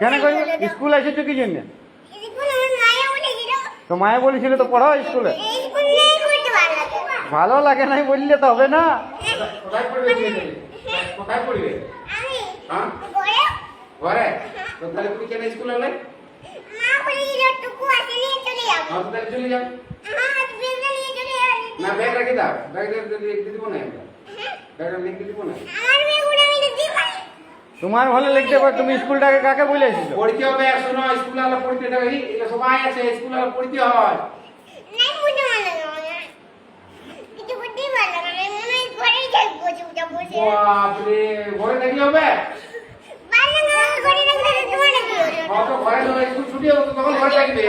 কেন করবে? স্কুল এসেছো কি জন্য? তো মায়ে বলেছিল তো পড়াও স্কুলে। ভালো লাগে নাই বললে তো হবে না। কোথায় পড়বে? কোথায় পড়বে? হ্যাঁ ঘরে। তো তাহলে তুমি কেন স্কুলে এলে? তাহলে চলে যাও। না ব্যাগ রেখে দাও, ব্যাগ লিখতে দিব না, ব্যাগ লিখতে দিব না। তোমার ভালো লিখতে পারো। তুমি স্কুলটাকে কাকে বলে এসেছো? পড়তে হবে, শোনো স্কুলে আলো পড়তে দেবে, এটা সবাই আছে, স্কুলে আলো পড়তে হয়। বাপরে, ঘরে থাকলে হবে? তো ঘরে স্কুল ছুটি হবে তো তখন ঘরে থাকবে।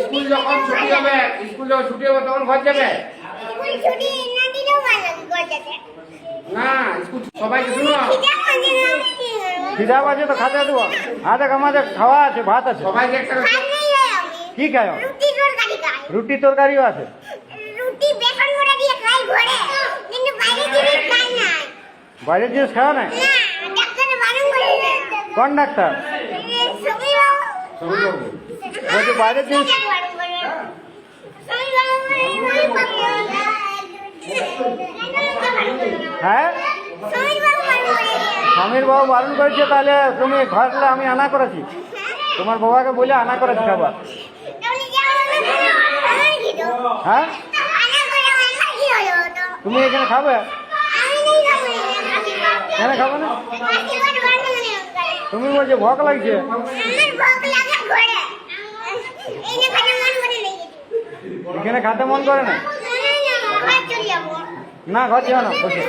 স্কুল যখন ছুটি হবে, স্কুল যখন ছুটি হবে তখন ঘর যাবে না। স্কুল সবাইকে শুনো, খিদা বাজে তো খাতে দেবো। হাতে আমাদের খাওয়া আছে, ভাত আছে। সবাইকে একটা কি খায়? রুটি তরকারিও আছে। বাইরের জিনিস খাওয়া নাই? কোন ডাক্তার বলছে বাইরের জিনিস? হ্যাঁ, স্বামীর বাবু বারণ করেছে। তাহলে তুমি ঘরে আমি আনা করেছি, তোমার বাবাকে বলে আনা করেছি খাবার। হ্যাঁ, তুমি এখানে খাবে? কেন খাবে না? তুমি বলছো ভোক লাগছে। এখানে খাতে মন করে না? না, ঘর যাও না, বসে।